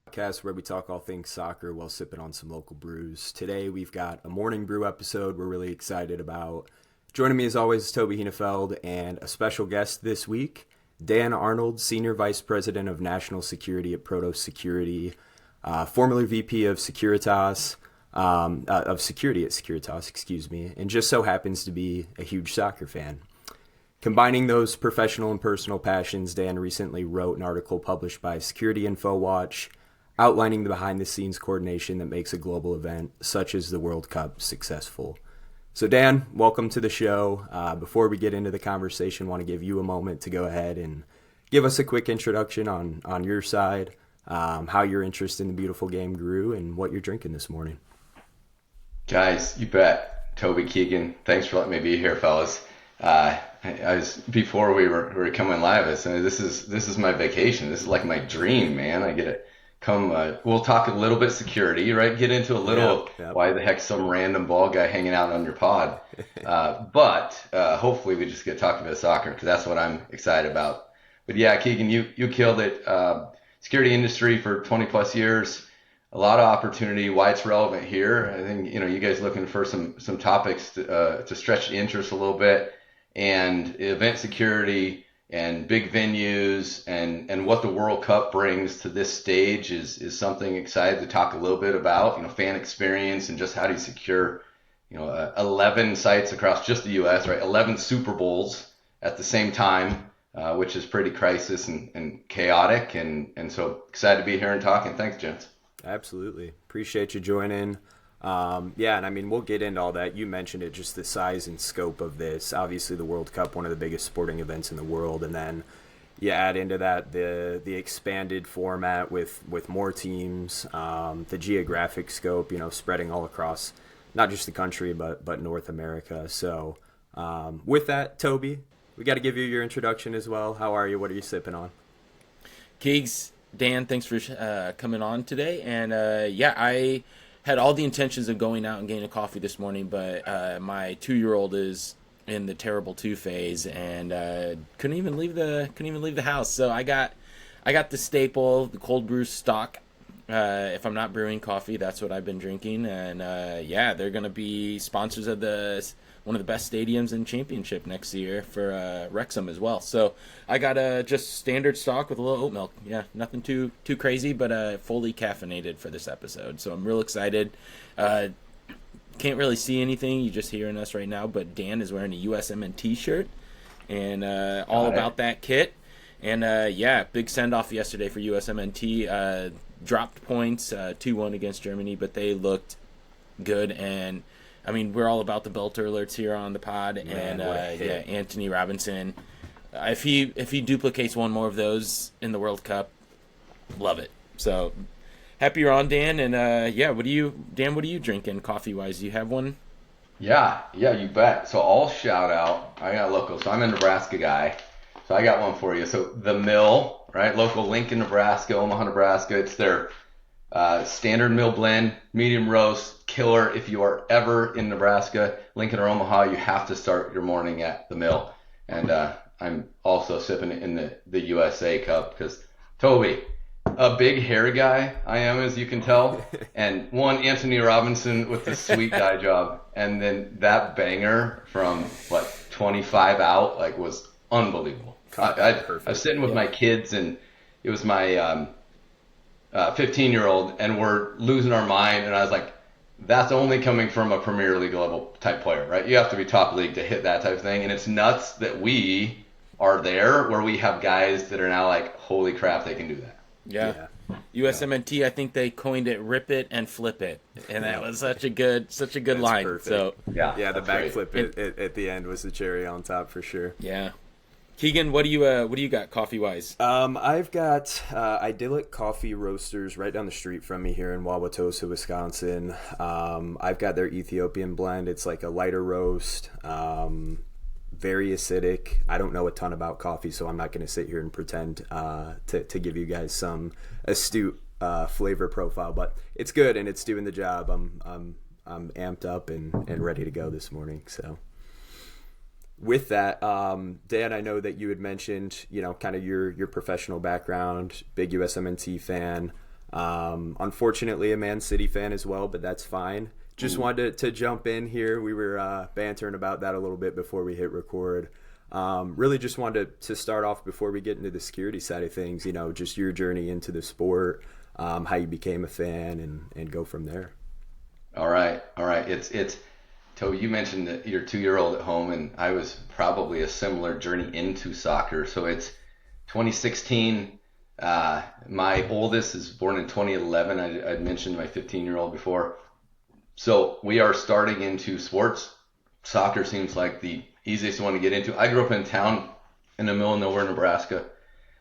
Podcast where we talk all things soccer while sipping on some local brews. Today we've got a Morning Brew episode we're really excited about. Joining me as always is Toby Hienefeld and a special guest this week, Dan Arnold, Senior Vice President of National Security at Protos Security, formerly VP of Securitas, of Security at Securitas, and just so happens to be a huge soccer fan. Combining those professional and personal passions, Dan recently wrote an article published by Security Info Watch outlining the behind-the-scenes coordination that makes a global event such as the World Cup successful. So Dan, welcome to the show. Before we get into the conversation, I want to give you a moment to go ahead and give us a quick introduction on your side, how your interest in the beautiful game grew, and what you're drinking this morning. Guys, you bet. Toby Keegan, thanks for letting me be here, fellas. I was before we were coming live. I said, this is my vacation. This is like my dream, man. I get to come. We'll talk a little bit security, right? Get into a little why the heck some random ball guy hanging out on your pod. But hopefully we just get talking about soccer because that's what I'm excited about. But yeah, Keegan, you killed it. Security industry for 20 plus years. A lot of opportunity. Why it's relevant here? I think you guys looking for some topics to stretch the interest a little bit. And event security and big venues and what the World Cup brings to this stage is something excited to talk a little bit about, fan experience and just how do you secure, 11 sites across just the U.S., right? 11 Super Bowls at the same time, which is pretty crisis and chaotic. And so excited to be here and talking. Thanks, gents. Absolutely. Appreciate you joining. And I mean, we'll get into all that. You mentioned it, just the size and scope of this. Obviously, the World Cup, one of the biggest sporting events in the world, and then you add into that the expanded format with more teams, the geographic scope, spreading all across not just the country but North America. So, with that, Toby, we got to give you your introduction as well. How are you? What are you sipping on? Keegs, Dan, thanks for coming on today. And I had all the intentions of going out and getting a coffee this morning, but my 2-year-old is in the terrible 2 phase and couldn't even leave the house. So I got the staple, the cold brew stock. If I'm not brewing coffee, that's what I've been drinking. And they're going to be sponsors of one of the best stadiums in championship next year for Wrexham as well. So I got just standard stock with a little oat milk. Yeah, nothing too crazy, but fully caffeinated for this episode. So I'm real excited. Can't really see anything. You're just hearing us right now, but Dan is wearing a USMNT shirt and all about that kit. And big send-off yesterday for USMNT. Dropped points 2-1 against Germany, but they looked good. And I mean, we're all about the belter alerts here on the pod. Man, and Anthony Robinson. If he duplicates one more of those in the World Cup, love it. So happy you're on, Dan. And what are you drinking coffee wise? Do you have one? Yeah, you bet. So I'll shout out. I got local. So I'm a Nebraska guy. So I got one for you. So the Mill, right? Local Lincoln, Nebraska, Omaha, Nebraska. It's their standard mill blend, medium roast, killer. If you are ever in Nebraska, Lincoln or Omaha, you have to start your morning at the Mill. And I'm also sipping it in the USA Cup because Toby, a big hair guy I am, as you can tell, and one Anthony Robinson with the sweet dye job, and then that banger from 25 out was unbelievable. I was sitting with my kids and it was my 15-year-old and we're losing our mind, and I was like, that's only coming from a Premier League level type player, right? You have to be top league to hit that type of thing, and it's nuts that we are there where we have guys that are now like, holy crap, they can do that. Yeah. USMNT, I think they coined it "rip it and flip it," and that was such a good line. Perfect. So the backflip at the end was the cherry on top for sure. Yeah. Keegan, what do you got coffee wise? I've got Idyllic Coffee Roasters right down the street from me here in Wauwatosa, Wisconsin. I've got their Ethiopian blend. It's like a lighter roast, very acidic. I don't know a ton about coffee, so I'm not going to sit here and pretend to give you guys some astute flavor profile, but it's good and it's doing the job. I'm amped up and ready to go this morning. So with that, Dan, I know that you had mentioned, kind of your professional background, big USMNT fan. Unfortunately, a Man City fan as well, but that's fine. Just wanted to jump in here. We were bantering about that a little bit before we hit record. Really just wanted to start off before we get into the security side of things, just your journey into the sport, how you became a fan, and go from there. All right. It's Toby, you mentioned that your 2-year-old at home, and I was probably a similar journey into soccer. So it's 2016. My oldest is born in 2011. I'd mentioned my 15-year-old before. So we are starting into sports. Soccer seems like the easiest one to get into. I grew up in a town in the middle of nowhere, Nebraska,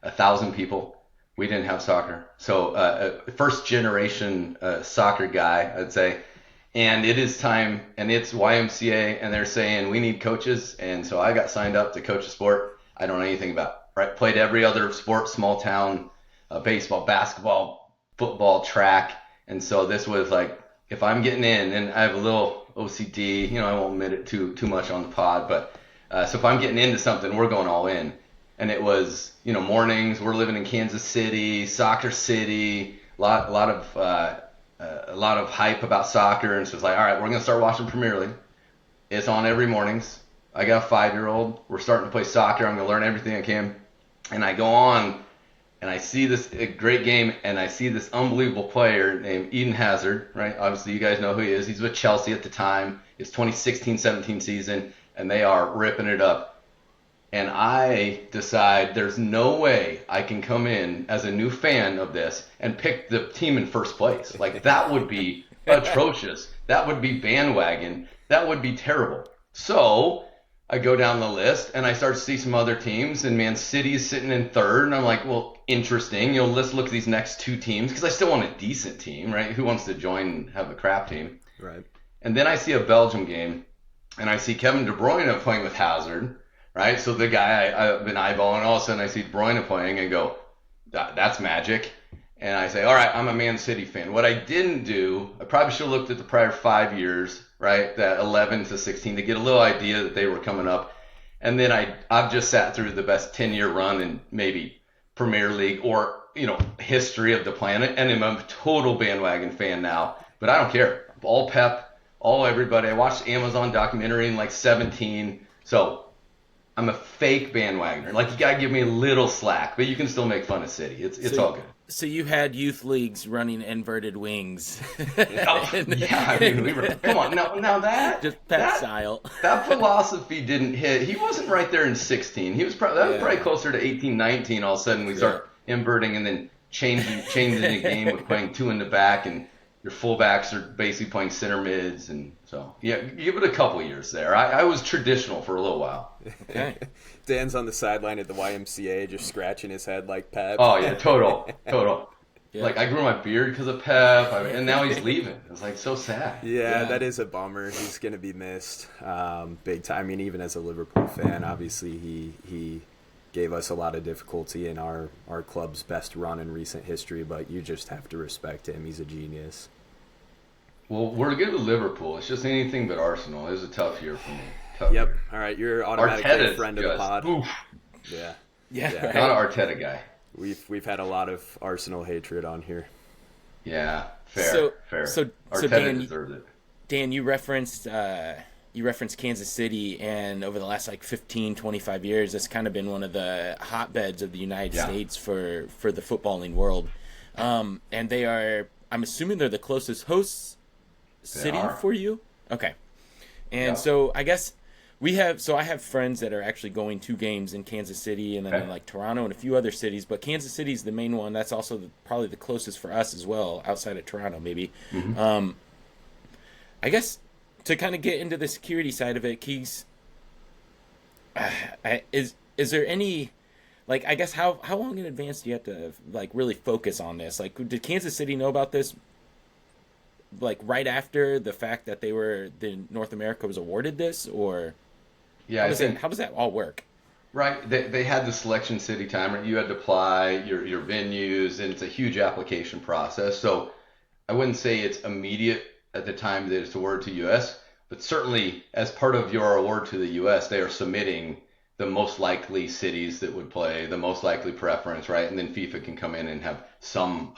1,000 people. We didn't have soccer. So first generation soccer guy, I'd say. And it is time, and it's YMCA, and they're saying we need coaches. And so I got signed up to coach a sport I don't know anything about. Right? Played every other sport, small town, baseball, basketball, football, track. And so this was like, if I'm getting in, and I have a little OCD, I won't admit it too much on the pod, but so if I'm getting into something, we're going all in. And it was, mornings. We're living in Kansas City, soccer city, a lot of hype about soccer, and so it's like, all right, we're gonna start watching Premier League. It's on every mornings. I got a 5-year-old. We're starting to play soccer. I'm gonna learn everything I can, and I go on. And I see this great game, and I see this unbelievable player named Eden Hazard, right? Obviously, you guys know who he is. He's with Chelsea at the time. It's 2016-17 season, and they are ripping it up. And I decide there's no way I can come in as a new fan of this and pick the team in first place. Like, that would be atrocious. That would be bandwagon. That would be terrible. So I go down the list, and I start to see some other teams, and Man City is sitting in third, and I'm like, well, interesting. Let's look at these next two teams, because I still want a decent team, right? Who wants to join and have a crap team? Right. And then I see a Belgium game, and I see Kevin De Bruyne playing with Hazard, right? So the guy I've been eyeballing, all of a sudden I see De Bruyne playing and go, that's magic. And I say, all right, I'm a Man City fan. What I didn't do, I probably should have looked at the prior 5 years, right? That 11 to 16 to get a little idea that they were coming up. And then I've just sat through the best 10-year run in maybe Premier League or, history of the planet. And I'm a total bandwagon fan now, but I don't care. All Pep, all everybody. I watched Amazon documentary in like 17. So I'm a fake bandwagoner. Like, you got to give me a little slack, but you can still make fun of City. It's all good. So you had youth leagues running inverted wings. Yeah, we were. Come on, now that just pet style. That philosophy didn't hit. He wasn't right there in 16. He was probably closer to 18, 19. All of a sudden, we start inverting and then changing the game with playing two in the back, and your fullbacks are basically playing center mids, and so give it a couple years there. I was traditional for a little while. Okay. Dan's on the sideline at the YMCA just scratching his head like Pep. Oh, yeah, total. Yeah. Like, I grew my beard because of Pep, and now he's leaving. It's like so sad. Yeah, that is a bummer. He's going to be missed big time. I mean, even as a Liverpool fan, obviously he gave us a lot of difficulty in our club's best run in recent history, but you just have to respect him. He's a genius. Well, we're good with Liverpool. It's just anything but Arsenal. It was a tough year for me. Yep. All right, you're automatically a friend of the pod. Oof. Yeah. Right. Not an Arteta guy. We've had a lot of Arsenal hatred on here. Yeah, fair. So Arteta Dan, deserves it. Dan, you referenced Kansas City, and over the last 15, 25 years, it's kind of been one of the hotbeds of the United States for the footballing world. And they are, I'm assuming they're the closest hosts city for you? Okay. And so I guess I have friends that are actually going to games in Kansas City and then in Toronto and a few other cities, but Kansas City is the main one. That's also probably the closest for us as well, outside of Toronto maybe. Mm-hmm. I guess to kind of get into the security side of it, Keegs, is there any, I guess how long in advance do you have to really focus on this? Did Kansas City know about this right after the fact that North America was awarded this, or how does that all work? Right, they had the selection city timer. You had to apply your venues, and it's a huge application process. So I wouldn't say it's immediate at the time that it's awarded to U.S., but certainly as part of your award to the U.S., they are submitting the most likely cities that would play, the most likely preference, right? And then FIFA can come in and have some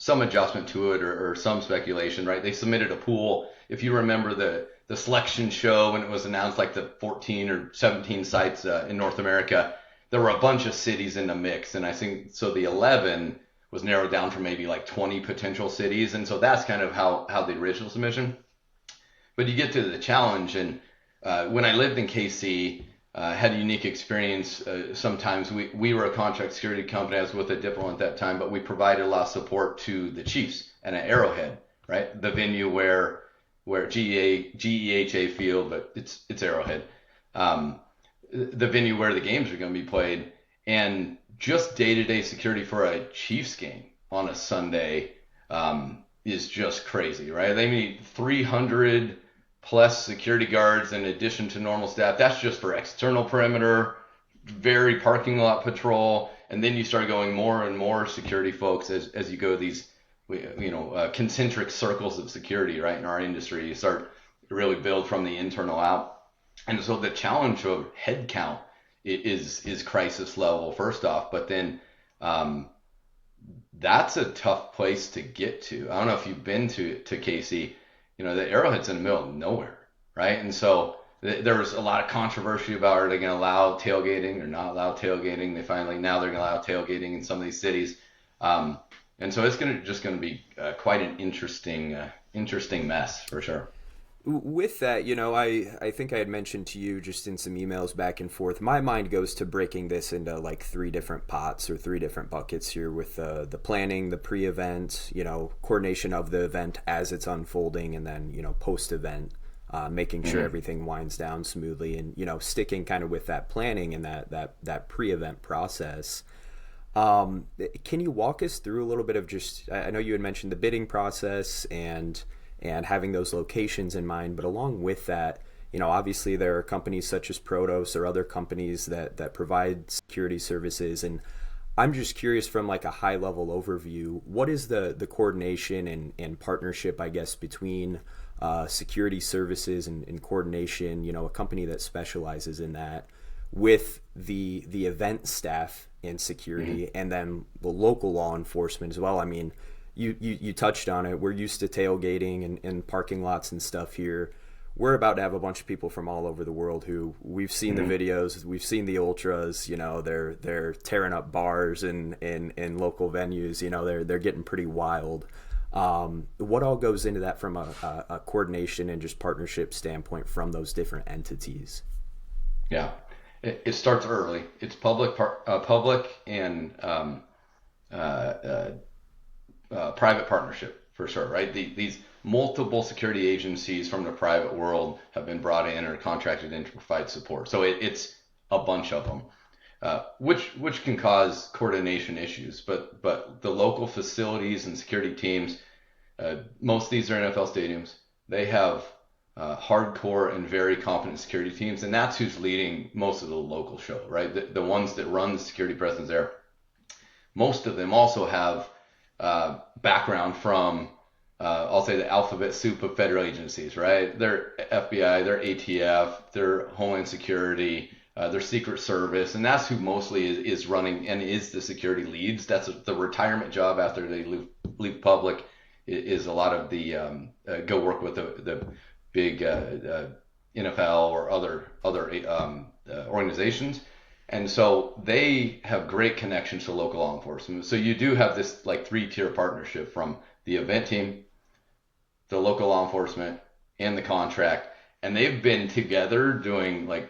some adjustment to it or some speculation, right? They submitted a pool. If you remember the selection show when it was announced, like the 14 or 17 sites in North America, there were a bunch of cities in the mix. And I think so the 11 was narrowed down from maybe like 20 potential cities. And so that's kind of how the original submission. But you get to the challenge, and when I lived in KC, had a unique experience. Sometimes we were a contract security company. I was with a diplomat at that time, but we provided a lot of support to the Chiefs and at Arrowhead, right? The venue where GEHA field, but it's Arrowhead. The venue where the games are going to be played, and just day-to-day security for a Chiefs game on a Sunday is just crazy, right? They need 300 plus security guards in addition to normal staff. That's just for external perimeter, very parking lot patrol, and then you start going more and more security folks as you go these, concentric circles of security, right? In our industry, you start to really build from the internal out, and so the challenge of headcount is crisis level first off, but then that's a tough place to get to. I don't know if you've been to KC. The Arrowhead's in the middle of nowhere, right? And so there was a lot of controversy about, are they going to allow tailgating or not allow tailgating? Now they're going to allow tailgating in some of these cities, and so it's going to be quite an interesting mess for sure. With that, I think I had mentioned to you just in some emails back and forth, my mind goes to breaking this into like 3 different pots or 3 different buckets here with the planning, the pre-event, coordination of the event as it's unfolding, and then, post-event, making sure everything winds down smoothly, and, sticking kind of with that planning and that pre-event process. Can you walk us through a little bit of just, I know you had mentioned the bidding process and having those locations in mind, but along with that, obviously there are companies such as Protos or other companies that provide security services, and I'm just curious from like a high level overview, what is the coordination and partnership, I guess, between security services and coordination, a company that specializes in that, with the event staff in security, and then the local law enforcement as well. I mean, You touched on it. We're used to tailgating and parking lots and stuff here. We're about to have a bunch of people from all over the world who we've seen the videos, we've seen the ultras. They're tearing up bars in local venues. They're getting pretty wild. What all goes into that from a coordination and just partnership standpoint from those different entities? Yeah, it starts early. It's public and private partnership for sure, right? These multiple security agencies from the private world have been brought in or contracted in to provide support. So it's a bunch of them, which can cause coordination issues. But the local facilities and security teams, most of these are NFL stadiums. They have hardcore and very competent security teams, and that's who's leading most of the local show, right? The ones that run the security presence there. Most of them also have background from, I'll say, the alphabet soup of federal agencies, right? They're FBI, they're ATF, they're Homeland Security, they're Secret Service, and that's who mostly is running and is the security leads. That's the retirement job after they leave public, is a lot of the go work with the big NFL or other organizations. And so they have great connections to local law enforcement. So you do have this like 3-tier partnership from the event team, the local law enforcement, and the contract. And they've been together doing like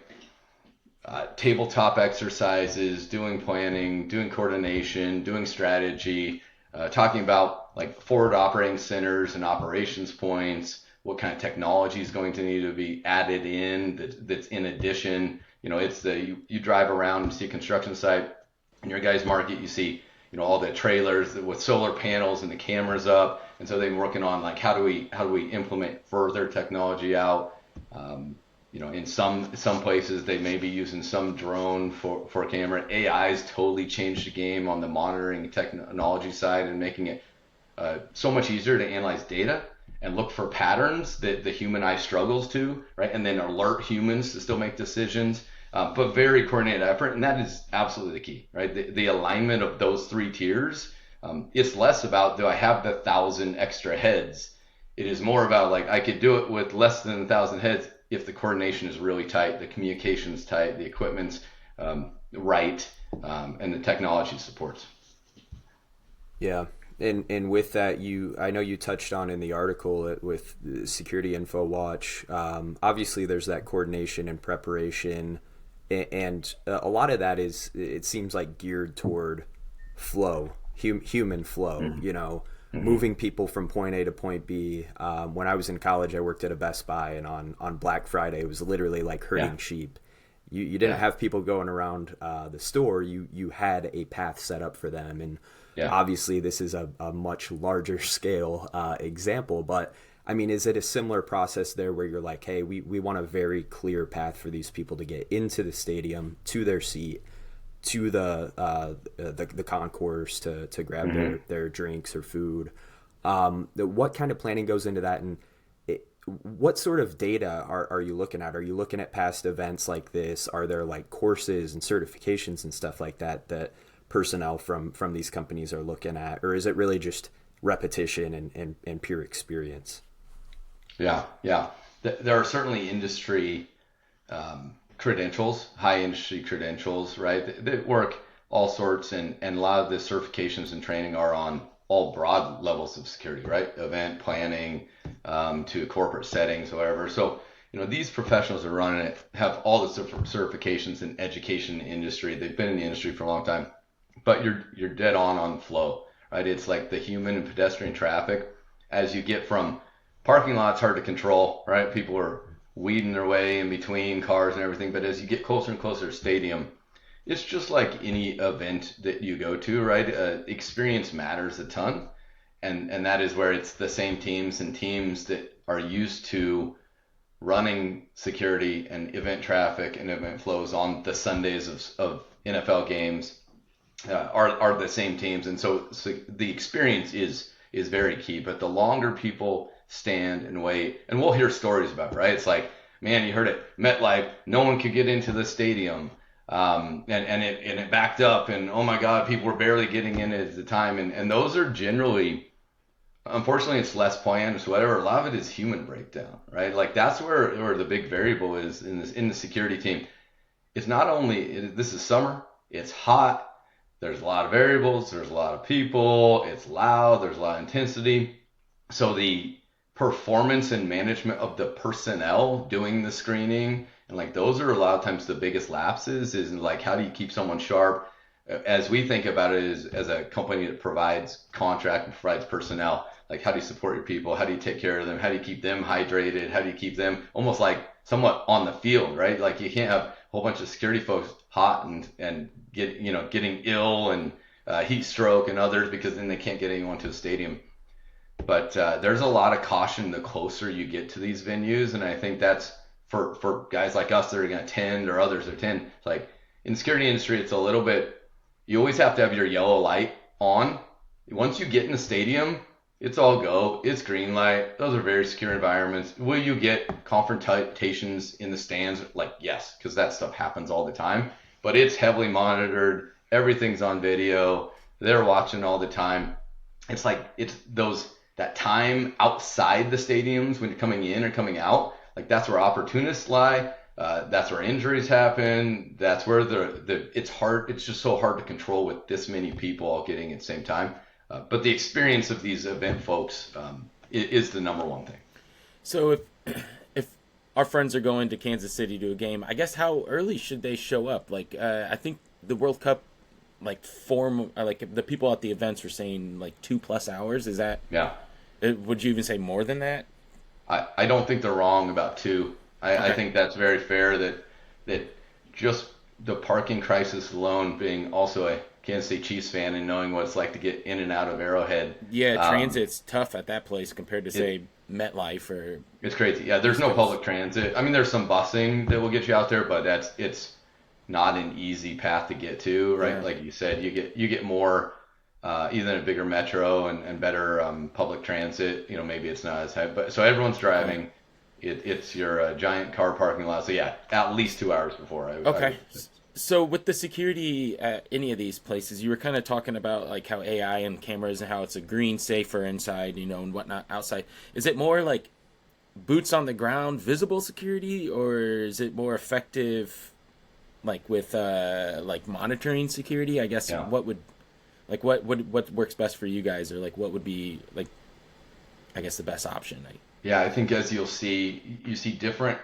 tabletop exercises, doing planning, doing coordination, doing strategy, talking about like forward operating centers and operations points, what kind of technology is going to need to be added in that's in addition. It's you drive around and see a construction site in your guys' market, you see, all the trailers with solar panels and the cameras up. And so they've been working on like, how do we implement further technology out? In some places they may be using some drone for a camera. AI's totally changed the game on the monitoring technology side and making it so much easier to analyze data and look for patterns that the human eye struggles to, right? And then alert humans to still make decisions, but very coordinated effort. And that is absolutely the key, right? The alignment of those 3 tiers It's less about, do I have the 1,000 extra heads? It is more about like, I could do it with less than 1,000 heads if the coordination is really tight, the communication's tight, the equipment's right, and the technology supports. Yeah. And with that, I know you touched on in the article with Security Info Watch. Obviously, there's that coordination and preparation, and a lot of that it seems like geared toward flow, human flow. Moving people from point A to point B. When I was in college, I worked at a Best Buy, and on Black Friday, it was literally like herding sheep. You didn't have people going around the store. You had a path set up for them, and obviously this is a much larger scale example. But I mean, is it a similar process there where you're like, hey, we want a very clear path for these people to get into the stadium, to their seat, to the concourse to grab their drinks or food? What kind of planning goes into that, and what sort of data are you looking at? Are you looking at past events like this? Are there like courses and certifications and stuff like that personnel from these companies are looking at? Or is it really just repetition and pure experience? Yeah. There are certainly industry credentials, high industry credentials, right? That work all sorts, and a lot of the certifications and training are on all broad levels of security, right? Event planning to corporate settings, whatever. So, these professionals are running it, have all the certifications in education industry. They've been in the industry for a long time, but you're dead on flow, right? It's like the human and pedestrian traffic. As you get from parking lots, hard to control, right? People are weeding their way in between cars and everything. But as you get closer and closer to stadium, it's just like any event that you go to, right? Experience matters a ton. And that is where it's the same teams that are used to running security and event traffic and event flows on the Sundays of NFL games are the same teams. And so the experience is very key. But the longer people stand and wait, and we'll hear stories about it, right? It's like, man, you heard it, MetLife, no one could get into the stadium. And it backed up, and oh my God, people were barely getting in at the time. And those are generally, unfortunately, it's less planned, so whatever. A lot of it is human breakdown, right? Like that's where the big variable is in the security team. It's not only, this is summer, it's hot, there's a lot of variables, there's a lot of people, it's loud, there's a lot of intensity. So the performance and management of the personnel doing the screening, and like those are a lot of times the biggest lapses, is like, how do you keep someone sharp? As we think about it, is as a company that provides contract and provides personnel, like how do you support your people? How do you take care of them? How do you keep them hydrated? How do you keep them almost like somewhat on the field, right? Like you can't have a whole bunch of security folks hot and getting ill and heat stroke and others, because then they can't get anyone to the stadium. But there's a lot of caution the closer you get to these venues, and I think that's for guys like us that are going to attend, or others that attend. It's like in the security industry, it's a little bit, you always have to have your yellow light on. Once you get in the stadium, it's all go. It's green light. Those are very secure environments. Will you get confrontations in the stands? Like, yes, because that stuff happens all the time. But it's heavily monitored. Everything's on video. They're watching all the time. It's like, it's that time outside the stadiums when you're coming in or coming out. Like that's where opportunists lie. That's where injuries happen. That's where it's hard. It's just so hard to control with this many people all getting at the same time. But the experience of these event folks is the number one thing. So if our friends are going to Kansas City to a game, I guess how early should they show up? Like I think the World Cup, like the people at the events were saying like 2+ hours. Is that? Yeah. Would you even say more than that? I don't think they're wrong about 2. I think that's very fair, that just the parking crisis alone, being also a Kansas City Chiefs fan and knowing what it's like to get in and out of Arrowhead. Yeah, transit's tough at that place compared to, say, MetLife or... It's crazy. Yeah, there's no public transit. I mean, there's some busing that will get you out there, but it's not an easy path to get to, right? Yeah. Like you said, you get more... either in a bigger metro and better public transit, maybe it's not as high, but so everyone's driving. It's your giant car parking lot. So yeah, at least 2 hours before. Okay. So with the security at any of these places, you were kind of talking about like how AI and cameras and how it's a green safer inside, and whatnot outside. Is it more like boots on the ground, visible security, or is it more effective like with like monitoring security? I guess Yeah. what works best for you guys, or like what would be like I guess the best option? Yeah, I think as you see different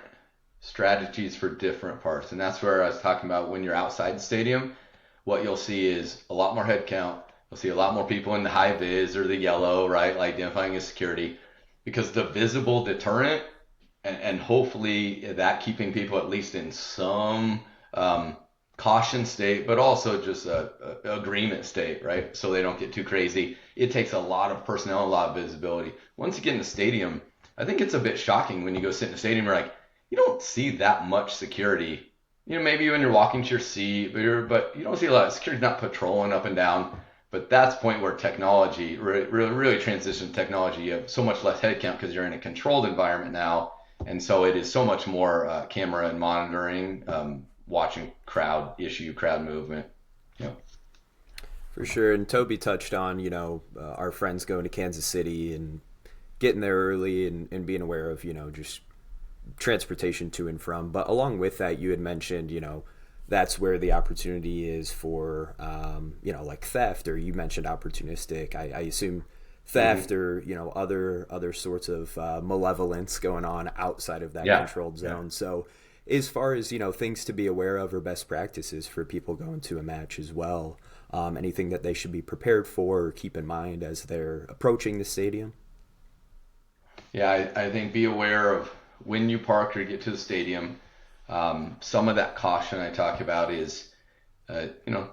strategies for different parts. And that's where I was talking about when you're outside the stadium, what you'll see is a lot more head count. You'll see a lot more people in the high vis or the yellow, right? Like identifying as security. Because the visible deterrent and hopefully that keeping people at least in some caution state, but also just a agreement state, right? So they don't get too crazy. It takes a lot of personnel, a lot of visibility. Once you get in the stadium, I think it's a bit shocking when you go sit in a stadium, you're like, you don't see that much security. Maybe when you're walking to your seat, but you don't see a lot of security not patrolling up and down. But that's the point where technology really transitions technology. You have so much less headcount because you're in a controlled environment now, and so it is so much more camera and monitoring, watching crowd movement. Yeah. For sure. And Toby touched on, our friends going to Kansas City and getting there early and being aware of, just transportation to and from. But along with that, you had mentioned, that's where the opportunity is for, like theft, or you mentioned opportunistic. I assume theft or, other sorts of malevolence going on outside of that Yeah. controlled Yeah. zone. So as far as, things to be aware of or best practices for people going to a match as well, anything that they should be prepared for or keep in mind as they're approaching the stadium? Yeah, I think be aware of when you park or get to the stadium. Some of that caution I talk about is, uh, you know,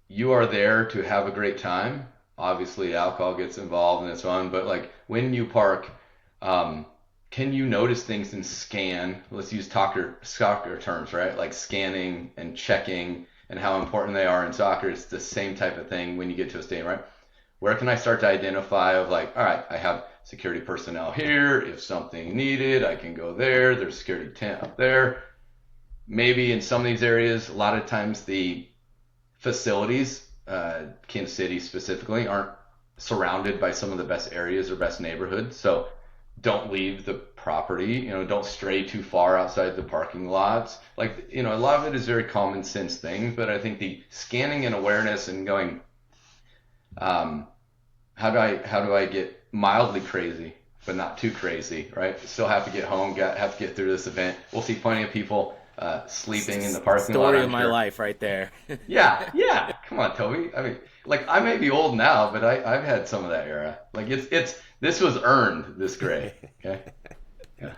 you are there to have a great time. Obviously, alcohol gets involved and it's fun, but like when you park, um, can you notice things and scan? Let's use soccer terms, right? Like scanning and checking and how important they are in soccer. It's the same type of thing when you get to a stadium, right? Where can I start to identify of like, all right, I have security personnel here. If something needed, I can go there. There's a security tent up there. Maybe in some of these areas, a lot of times the facilities, Kansas City specifically, aren't surrounded by some of the best areas or best neighborhoods. So don't leave the property, don't stray too far outside the parking lots. Like, a lot of it is very common sense things, but I think the scanning and awareness and going, um, how do I get mildly crazy, but not too crazy, right? Still have to get home, have to get through this event. We'll see plenty of people sleeping in the parking lot, Story of I'm my sure. life right there. Yeah, yeah. Come on, Toby. I mean, like I may be old now, but I've had some of that era. Like it's this was earned this gray. Okay. Yeah.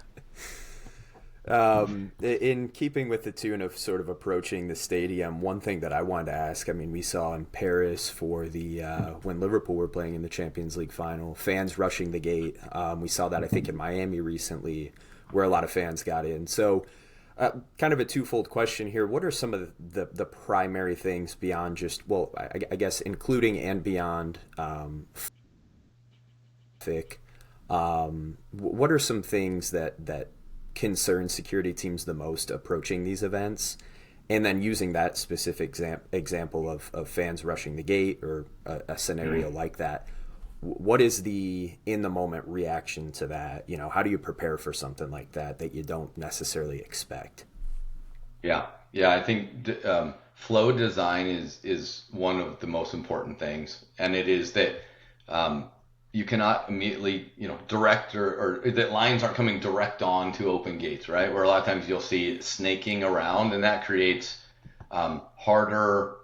In keeping with the tune of sort of approaching the stadium, one thing that I wanted to ask, I mean, we saw in Paris for the when Liverpool were playing in the Champions League final, fans rushing the gate. We saw that I think in Miami recently, where a lot of fans got in. So, kind of a twofold question here. What are some of the primary things beyond just, well, I guess including and beyond thick? What are some things that concern security teams the most approaching these events? And then using that specific example of fans rushing the gate or a scenario like that, what is the in the moment reaction to that? How do you prepare for something like that you don't necessarily expect? Yeah. Yeah. I think flow design is one of the most important things, and it is that um, you cannot immediately, direct or that lines aren't coming direct on to open gates, right? Where a lot of times you'll see snaking around, and that creates harder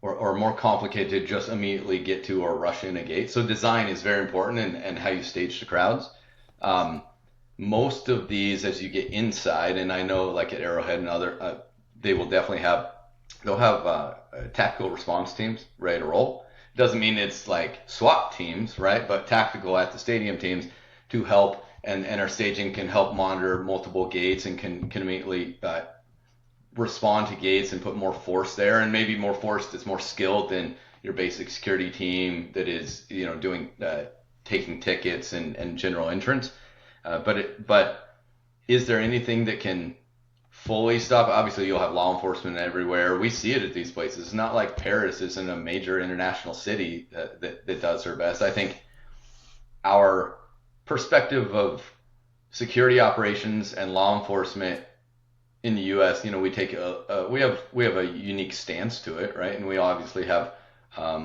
or more complicated to just immediately get to or rush in a gate. So design is very important, and how you stage the crowds. Um, Most of these, as you get inside, and I know like at Arrowhead and other, they will definitely they'll have tactical response teams ready to roll. Doesn't mean it's like SWAT teams, right? But tactical at the stadium teams to help, and our staging can help monitor multiple gates and can immediately respond to gates and put more force there, and maybe more force that's more skilled than your basic security team that is, doing taking tickets and general entrance. But is there anything that can fully stop. Obviously, you'll have law enforcement everywhere. We see it at these places. It's not like Paris isn't a major international city that does their best. I think our perspective of security operations and law enforcement in the U.S., we take we have a unique stance to it, right? And we obviously have a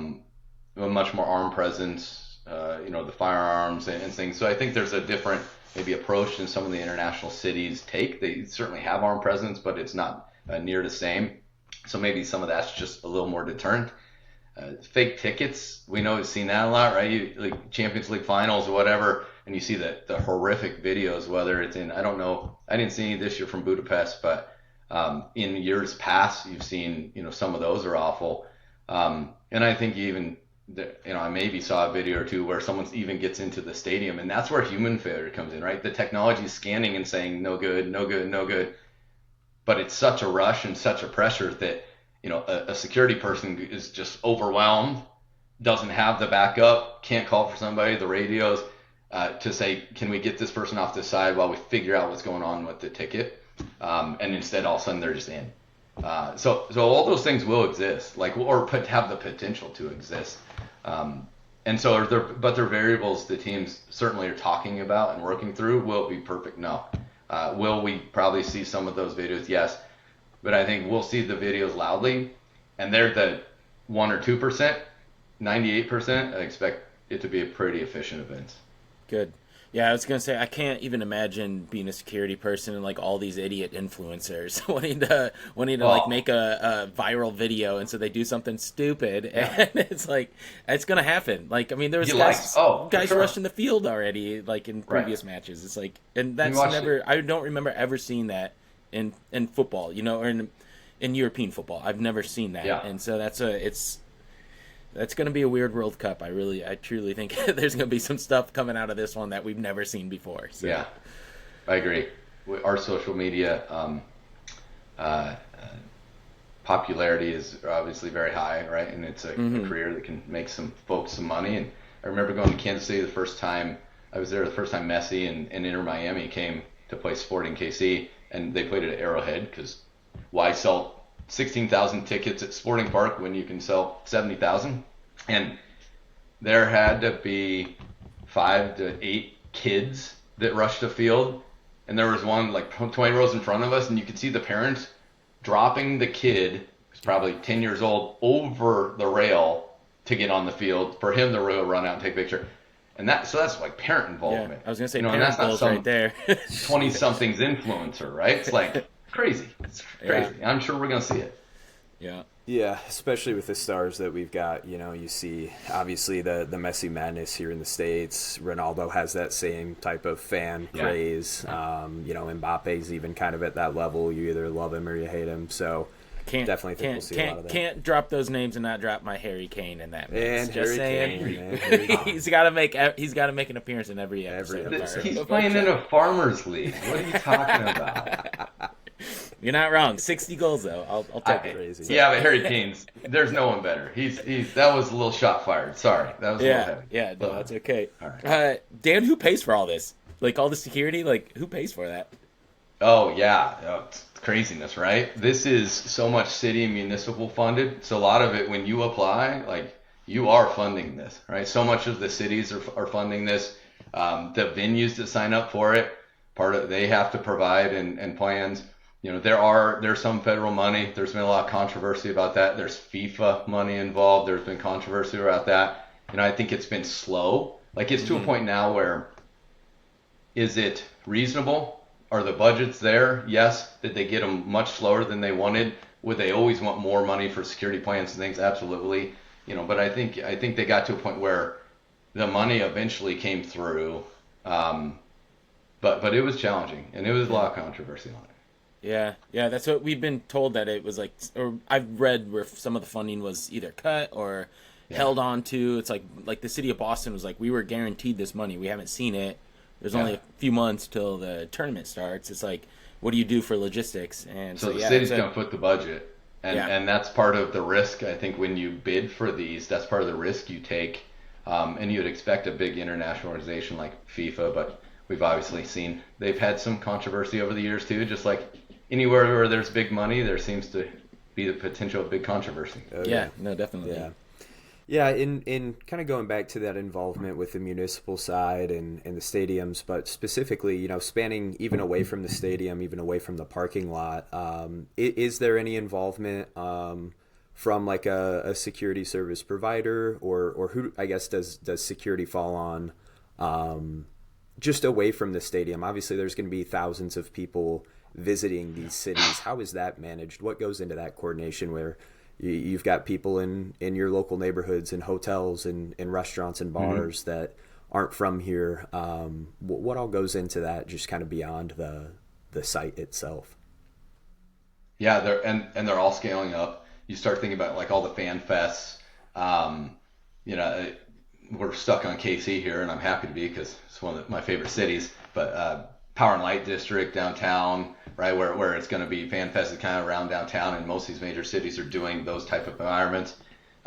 much more armed presence, the firearms and things. So I think there's a different maybe approach than some of the international cities take. They certainly have armed presence, but it's not near the same. So maybe some of that's just a little more deterrent. Fake tickets, we know we've seen that a lot, right? Like Champions League finals or whatever, and you see the horrific videos, whether it's in, I don't know, I didn't see any this year from Budapest, but in years past, you've seen, some of those are awful. And I think even, I maybe saw a video or two where someone even gets into the stadium, and that's where human failure comes in, right? The technology is scanning and saying, no good, no good, no good. But it's such a rush and such a pressure that, a security person is just overwhelmed, doesn't have the backup, can't call for somebody, the radios, to say, can we get this person off the side while we figure out what's going on with the ticket? And instead, all of a sudden, they're just in. So all those things will exist, or have the potential to exist. And so, but they're variables the teams certainly are talking about and working through. Will it be perfect? No. Will we probably see some of those videos? Yes. But I think we'll see the videos loudly, and they're the 1 or 2%, 98%. I expect it to be a pretty efficient event. Good. Yeah, I was gonna say I can't even imagine being a security person and like all these idiot influencers wanting to like make a viral video, and so they do something stupid, and it's like it's gonna happen. Like, I mean, there was guys rushing the field already, like in previous matches. It's like, and that's never. I don't remember ever seeing that in football, or in European football. I've never seen that, and so that's going to be a weird World Cup. I truly think there's going to be some stuff coming out of this one that we've never seen before. So. Yeah, I agree. Our social media popularity is obviously very high, right? And it's a career that can make some folks some money. And I remember going to Kansas City the first time Messi and Inter Miami came to play Sporting KC, and they played at Arrowhead, because why sell 16,000 tickets at Sporting Park when you can sell 70,000? And there had to be 5 to 8 kids that rushed the field, and there was one like 20 rows in front of us, and you could see the parents dropping the kid, who's probably 10 years old, over the rail to get on the field for him to run out and take a picture. And that's like parent involvement. Yeah, I was gonna say parent goals right there. 20-something's influencer, right? It's like crazy. It's crazy. Yeah. I'm sure we're gonna see it. Yeah. Yeah, especially with the stars that we've got. You see obviously the Messi madness here in the States. Ronaldo has that same type of fan craze. Mbappe's even kind of at that level. You either love him or you hate him. So definitely think we'll see a lot of that. Can't drop those names and not drop my Harry Kane in that mix. And Just Harry Kane. He's got to make an appearance in every episode. He's playing in a farmers league. What are you talking about? You're not wrong. 60 goals though. I'll take it. Crazy. Yeah, but Harry Kane's. There's no one better. He's. That was a little shot fired. Sorry, that was a little heavy. Yeah, no, that's okay. All right. Dan, who pays for all this? Like all the security? Like who pays for that? Oh yeah, it's craziness, right? This is so much city and municipal funded. So a lot of it, when you apply, like you are funding this, right? So much of the cities are funding this. The venues that sign up for it, they have to provide and plans. There's some federal money. There's been a lot of controversy about that. There's FIFA money involved. There's been controversy about that. I think it's been slow. Like it's to a point now where, is it reasonable? Are the budgets there? Yes. Did they get them much slower than they wanted? Would they always want more money for security plans and things? Absolutely. But I think they got to a point where the money eventually came through. But it was challenging, and it was a lot of controversy on it. Yeah, that's what we've been told, that it was like, or I've read where some of the funding was either cut or held on to. It's like the city of Boston was like, we were guaranteed this money. We haven't seen it. There's only a few months till the tournament starts. It's like, what do you do for logistics? And so the city's going to put the budget, and that's part of the risk. I think when you bid for these, that's part of the risk you take. And you'd expect a big international organization like FIFA, but we've obviously seen they've had some controversy over the years too, just like anywhere where there's big money, there seems to be the potential of big controversy. Yeah, no, definitely. Yeah. Yeah, in kind of going back to that involvement with the municipal side and the stadiums, but specifically, spanning even away from the stadium, even away from the parking lot, is there any involvement from like a security service provider, or who, I guess, does security fall on just away from the stadium? Obviously, there's going to be thousands of people visiting these cities. How is that managed? What goes into that coordination where you've got people in your local neighborhoods and hotels and restaurants and bars that aren't from here? What all goes into that, just kind of beyond the site itself? Yeah, they're all scaling up. You start thinking about like all the fan fests. You know, we're stuck on KC here, and I'm happy to be because it's one of my favorite cities. But Power and Light District downtown, right, where it's going to be fan fest is kind of around downtown, and most of these major cities are doing those type of environments.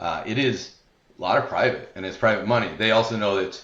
It is a lot of private, and it's private money. They also know that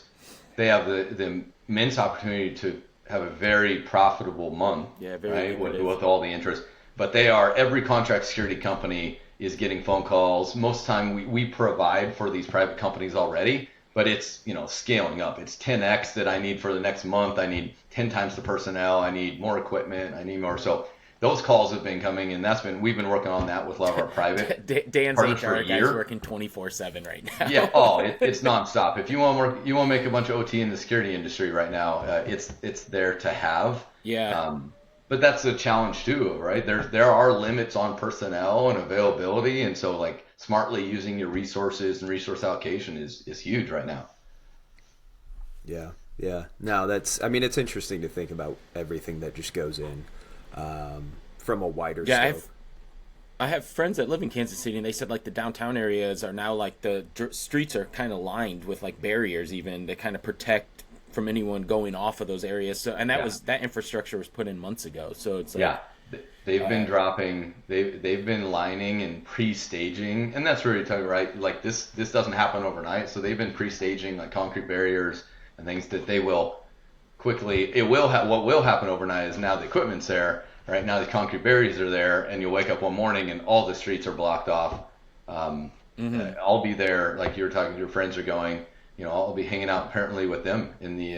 they have the immense opportunity to have a very profitable month, right, with all the interest. But every contract security company is getting phone calls. Most of the time we provide for these private companies already, but it's, scaling up. It's 10x that I need for the next month. I need 10 times the personnel. I need more equipment. I need more. So those calls have been coming, and we've been working on that with a lot of our private Dan's HR guy's working 24/7 right now. Yeah, it's nonstop. If you want to work, you want to make a bunch of OT in the security industry right now, it's there to have. Yeah. But that's a challenge too, right? There are limits on personnel and availability, and so like smartly using your resources and resource allocation is huge right now. Yeah. No, it's interesting to think about everything that just goes in from a wider scope. I have friends that live in Kansas City, and they said like the downtown areas are now like the streets are kind of lined with like barriers even to kind of protect from anyone going off of those areas. So, and that infrastructure was put in months ago. So it's like, they've been dropping, they've been lining and pre-staging, and that's really talking, right? Like this doesn't happen overnight. So they've been pre-staging like concrete barriers and things that they will quickly. What will happen overnight is now the equipment's there, right? Now the concrete barriers are there, and you'll wake up one morning and all the streets are blocked off. I'll be there, like you were talking. Your friends are going. I'll be hanging out apparently with them in the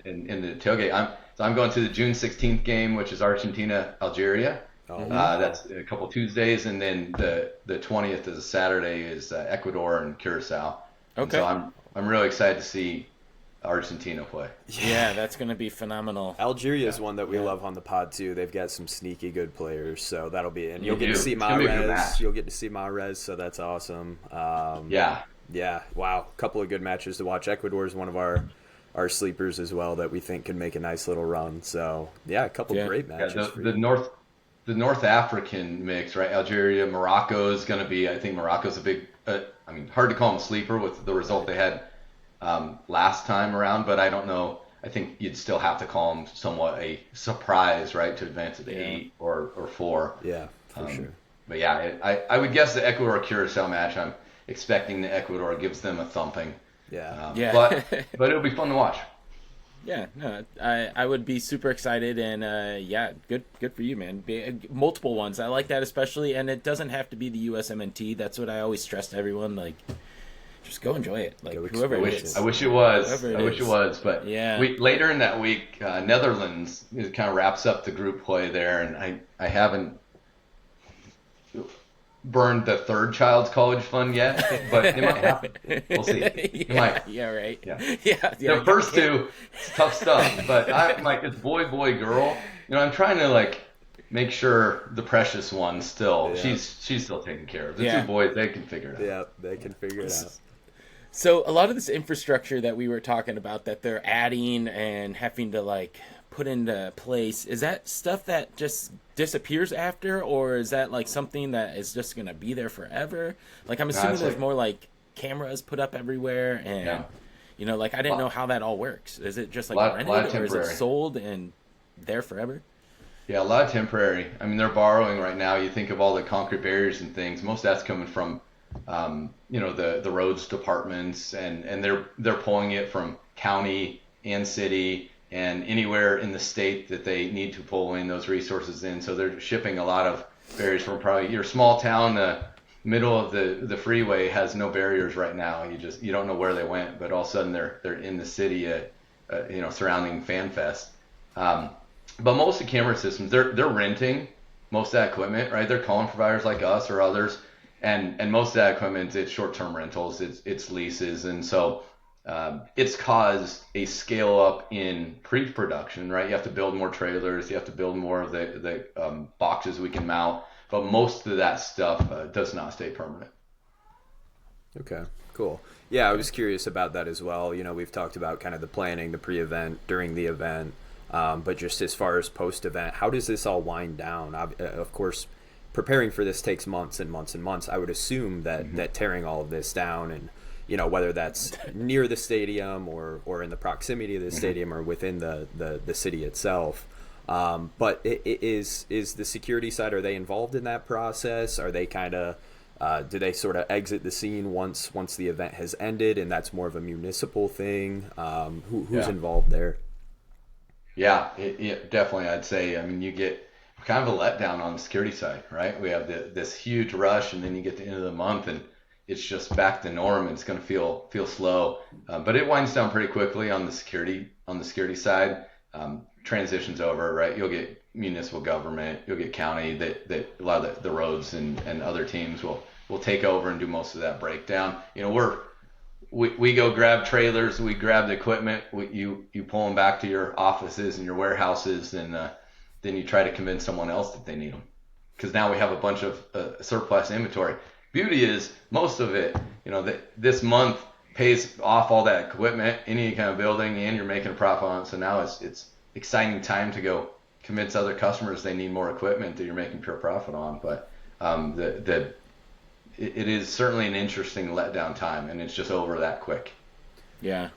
in the tailgate. I'm going to the June 16th game, which is Argentina-Algeria. That's a couple Tuesdays, and then the 20th is a Saturday is Ecuador and Curacao. Okay. And so I'm really excited to see Argentina play. Yeah, that's going to be phenomenal. Algeria is one that we love on the pod too. They've got some sneaky good players, so that'll be. And you'll get to see Mahrez. You'll get to see Mahrez, so that's awesome. Yeah, wow. A couple of good matches to watch. Ecuador is one of our sleepers as well that we think can make a nice little run. So, yeah, a couple of great matches. Yeah, the North African mix, right? Algeria, Morocco is going to be, I think Morocco's a big, hard to call them a sleeper with the result they had last time around, but I don't know. I think you'd still have to call them somewhat a surprise, right, to advance to the 8 or 4. Yeah, for sure. But yeah, I would guess the Ecuador-Curacao match, I'm expecting the Ecuador gives them a thumping. But it'll be fun to watch. Yeah, no, I would be super excited, and good for you, man. Multiple ones, I like that especially, and it doesn't have to be the USMNT. That's what I always stress to everyone. Like, just go enjoy it. Like whoever it is. I wish it was, but later in that week, Netherlands kind of wraps up the group play there, and I haven't burned the third child's college fund yet, but it might happen. We'll see. It might. Yeah, right. Yeah. The first two, it's tough stuff, but I'm like, it's boy, girl. I'm trying to like make sure the precious one still, she's still taken care of. The two boys, they can figure it out. Yeah, they can figure it out. So a lot of this infrastructure that we were talking about that they're adding and having to like put into place, is that stuff that just disappears after, or is that like something that is just going to be there forever? Like I'm assuming there's more like cameras put up everywhere, and like I didn't know how that all works. Is it just like rented, or is it sold and there forever? Yeah, a lot of temporary. I mean, they're borrowing right now. You think of all the concrete barriers and things. Most of that's coming from the roads departments, and they're pulling it from county and city and anywhere in the state that they need to pull in those resources in. So they're shipping a lot of barriers from probably your small town. The middle of the freeway has no barriers right now. You don't know where they went, but all of a sudden they're in the city, surrounding FanFest. But most of the camera systems, they're renting most of that equipment, right? They're calling providers like us or others, and most of that equipment, it's short-term rentals, it's leases, and so it's caused a scale up in pre-production, right? You have to build more trailers, you have to build more of the boxes we can mount, but most of that stuff does not stay permanent. Okay, cool. Yeah, I was curious about that as well. We've talked about kind of the planning, the pre-event, during the event, but just as far as post-event, how does this all wind down? Of course, preparing for this takes months and months and months. I would assume that tearing all of this down and whether that's near the stadium or in the proximity of the stadium or within the city itself. But is the security side, are they involved in that process? Are they kind of, do they sort of exit the scene once the event has ended and that's more of a municipal thing? Who's involved there? Yeah, definitely. I'd say, you get kind of a letdown on the security side, right? We have this huge rush, and then you get to the end of the month, and it's just back to norm. And it's going to feel slow, but it winds down pretty quickly on the security side. Transitions over, right? You'll get municipal government, you'll get county. That a lot of the roads and other teams will take over and do most of that breakdown. We go grab trailers, we grab the equipment, you pull them back to your offices and your warehouses, and then you try to convince someone else that they need them, because now we have a bunch of surplus inventory. Beauty is most of it, this month pays off all that equipment, any kind of building, and you're making a profit on it. So now it's exciting time to go convince other customers they need more equipment that you're making pure profit on. But it is certainly an interesting letdown time, and it's just over that quick. Yeah.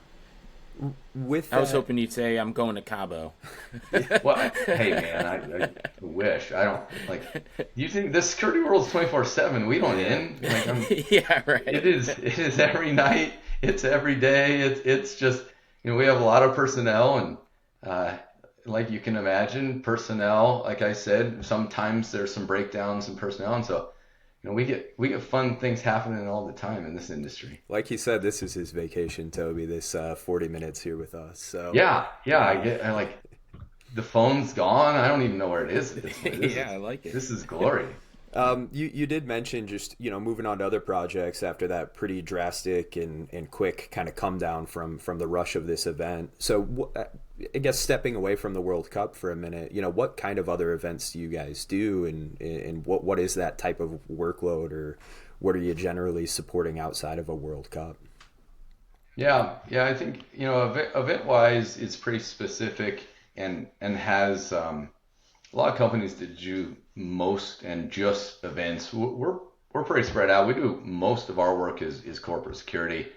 I was hoping you'd say I'm going to Cabo. Well, hey man, I wish. I don't like. You think the security world is 24/7? We don't end. Yeah, right. It is every night. It's every day. It's just we have a lot of personnel, and like you can imagine, personnel. Like I said, sometimes there's some breakdowns in personnel, and so. We get fun things happening all the time in this industry. Like he said, this is his vacation, Toby. This 40 minutes here with us. So I like the phone's gone. I don't even know where it is. I like it. This is glory. You did mention just moving on to other projects after that pretty drastic and quick kind of come down from the rush of this event. So I guess stepping away from the World Cup for a minute, what kind of other events do you guys do, and what is that type of workload, or what are you generally supporting outside of a World Cup? Yeah, I think event wise, it's pretty specific and has a lot of companies that do most and just events. We're pretty spread out. We do most of our work is corporate security,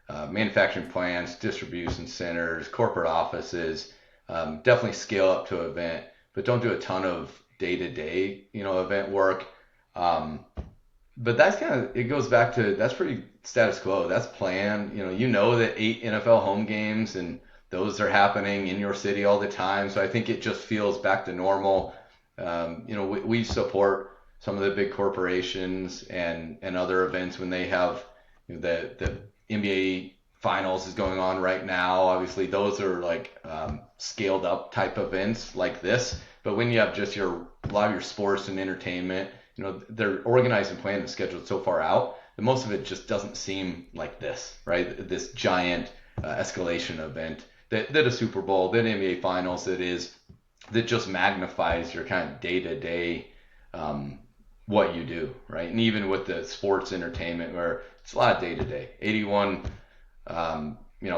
manufacturing plants, distribution centers, corporate offices. Definitely scale up to event, but don't do a ton of day-to-day event work. But that's it goes back to, that's pretty status quo. That's planned. That 8 NFL home games, and those are happening in your city all the time. So I think it just feels back to normal. We support some of the big corporations and other events when they have the NBA finals is going on right now. Obviously, those are like scaled up type events like this. But when you have just a lot of your sports and entertainment, they're organized and planned and scheduled so far out that most of it just doesn't seem like this, right? This giant escalation event that a Super Bowl, that NBA finals, that just magnifies your kind of day-to-day what you do, right? And even with the sports entertainment, where it's a lot of day-to-day, 81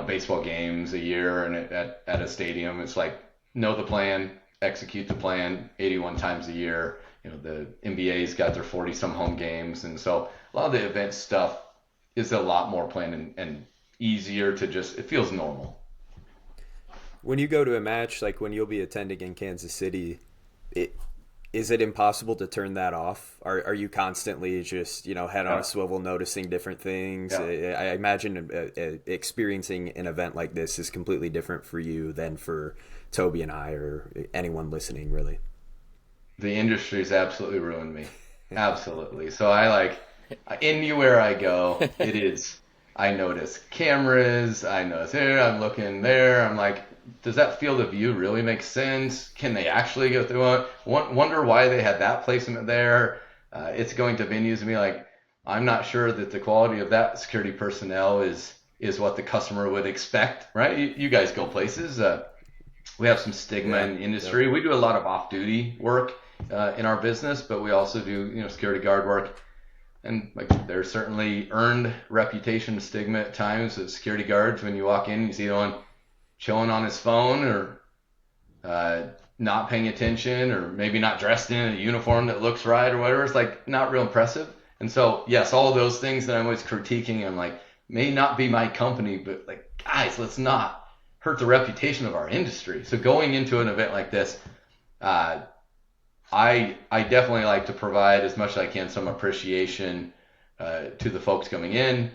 baseball games a year, and at a stadium, it's like know the plan, execute the plan 81 times a year. The NBA's got their 40 some home games, and so a lot of the event stuff is a lot more planned and easier to it feels normal. When you go to a match, like when you'll be attending in Kansas City, is it impossible to turn that off? Are you constantly just, head on a swivel, noticing different things? Yeah. I imagine experiencing an event like this is completely different for you than for Toby and I or anyone listening, really. The industry's absolutely ruined me. Absolutely. So anywhere I go, I notice cameras, I notice here, I'm looking there, I'm like, does that field of view really make sense? Can they actually go through it? Wonder why they had that placement there. It's going to venues and be like, I'm not sure that the quality of that security personnel is what the customer would expect, right? You guys go places. We have some stigma in the industry. Yeah. We do a lot of off-duty work in our business, but we also do security guard work. And there's certainly earned reputation stigma at times as security guards when you walk in and you see one chilling on his phone or not paying attention or maybe not dressed in a uniform that looks right or whatever. It's not real impressive. And so, yes, all of those things that I'm always critiquing, I'm like, may not be my company, but guys, let's not hurt the reputation of our industry. So going into an event like this, I definitely like to provide as much as I can some appreciation to the folks coming in.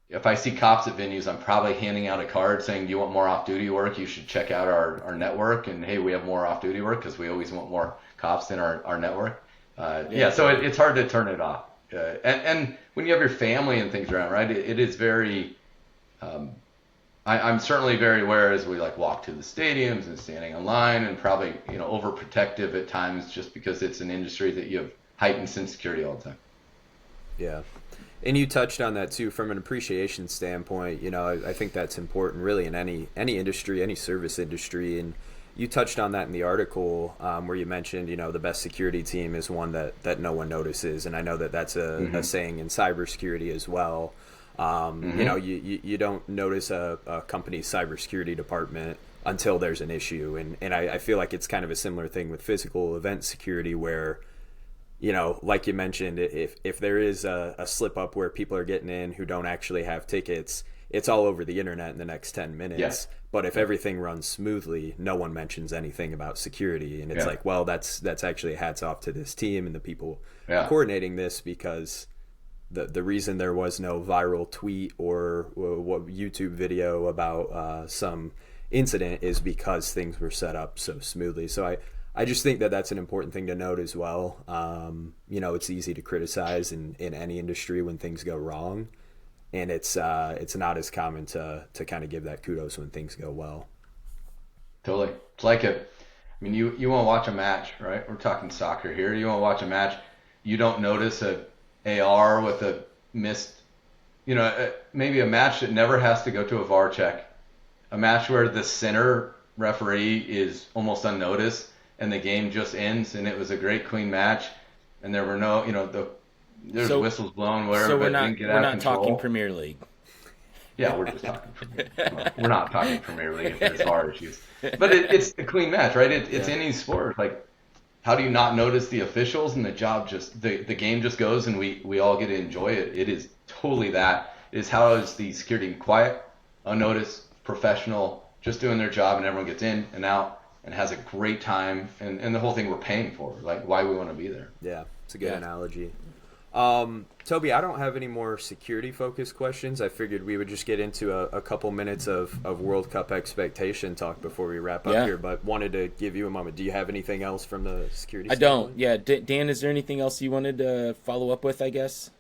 If I see cops at venues, I'm probably handing out a card saying, do you want more off-duty work? You should check out our network. And, hey, we have more off-duty work because we always want more cops in our network. So it's hard to turn it off. And when you have your family and things around, right, it is very I'm certainly very aware as we walk to the stadiums and standing in line and probably, overprotective at times just because it's an industry that you have heightened insecurity all the time. Yeah. And you touched on that too, from an appreciation standpoint. I think that's important really in any industry, any service industry. And you touched on that in the article where you mentioned, the best security team is one that no one notices. And I know that that's a saying in cybersecurity as well. You don't notice a company's cybersecurity department until there's an issue. And I feel like it's kind of a similar thing with physical event security where, like you mentioned, if there is a slip up where people are getting in who don't actually have tickets, it's all over the internet in the next 10 minutes. Yeah. But if everything runs smoothly, no one mentions anything about security. And it's that's actually hats off to this team and the people coordinating this, because the reason there was no viral tweet or YouTube video about some incident is because things were set up so smoothly. So I just think that that's an important thing to note as well. It's easy to criticize in any industry when things go wrong, and it's not as common to kind of give that kudos when things go well. Totally. It's you want to watch a match, right? We're talking soccer here. You want to watch a match, you don't notice a AR with a missed, maybe a match that never has to go to a VAR check, a match where the center referee is almost unnoticed and the game just ends and it was a great clean match and there were no, there's whistles blown, whatever, so but it didn't get out of control. We're not talking Premier League. Yeah, we're just talking Premier League. We're not talking Premier League if there's VAR issues. But it's a clean match, right? It's any sport. How do you not notice the officials and the job the game just goes and we all get to enjoy it? It is totally that. It is how is the security quiet, unnoticed, professional, just doing their job, and everyone gets in and out and has a great time, and the whole thing we're paying for, why we want to be there. Yeah, it's a good analogy. Toby, I don't have any more security-focused questions. I figured we would just get into a couple minutes of World Cup expectation talk before we wrap up here, but wanted to give you a moment. Do you have anything else from the security standpoint? I don't. Yeah, Dan, is there anything else you wanted to follow up with, I guess?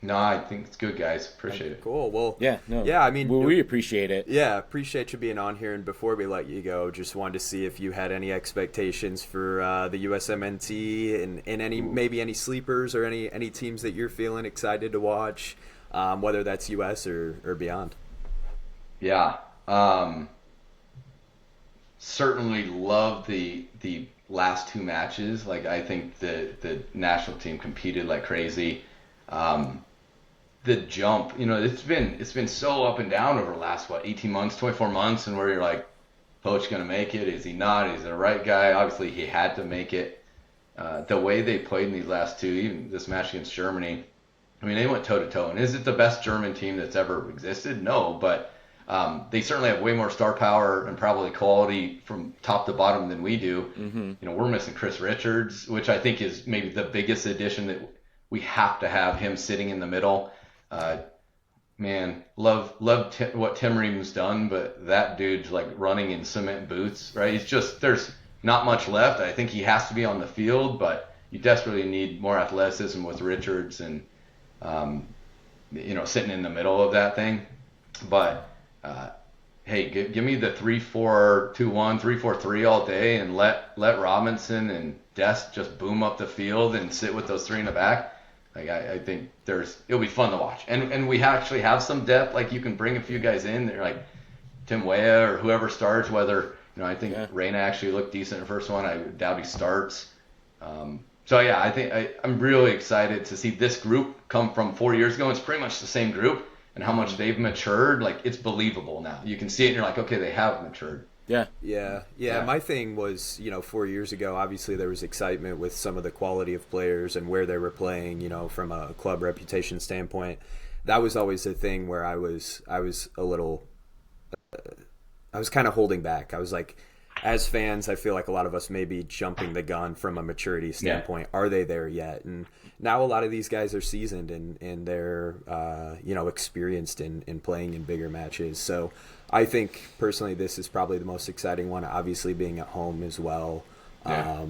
No, I think it's good, guys. Appreciate it. Cool. Well, we appreciate it. Yeah, appreciate you being on here. And before we let you go, just wanted to see if you had any expectations for the USMNT and any sleepers or any teams that you're feeling excited to watch, whether that's US or beyond. Yeah, certainly love the last two matches. I think the national team competed like crazy. The jump, it's been so up and down over the last 18 months, 24 months, and where you're like, Coach gonna make it? Is he not? Is he the right guy? Obviously he had to make it. The way they played in these last two, even this match against Germany, they went toe to toe. And is it the best German team that's ever existed? No, but They certainly have way more star power and probably quality from top to bottom than we do. Mm-hmm. We're missing Chris Richards, which I think is maybe the biggest addition that we have to have him sitting in the middle. Man, love what Tim Ream's done, but that dude's like running in cement boots, right? He's just, there's not much left. I think he has to be on the field, but you desperately need more athleticism with Richards and, sitting in the middle of that thing. But, hey, give me the 3-4-2-1, 3-4-3 all day and let Robinson and Dest just boom up the field and sit with those three in the back. Like I think it'll be fun to watch, and we actually have some depth. Like you can bring a few guys in. They're like Tim Weah or whoever starts. Whether I think Reyna actually looked decent in the first one. I doubt he starts. So yeah, I think I'm really excited to see this group come from 4 years ago. It's pretty much the same group, and how much they've matured. Like it's believable now. You can see it, and you're like, okay, they have matured. Yeah. My thing was, 4 years ago, obviously there was excitement with some of the quality of players and where they were playing, from a club reputation standpoint. That was always the thing where I was a little, I was kind of holding back. I was like, as fans, I feel like a lot of us may be jumping the gun from a maturity standpoint. Yeah. Are they there yet? And now a lot of these guys are seasoned and they're, experienced in playing in bigger matches. So I think personally this is probably the most exciting one, obviously being at home as well. Yeah.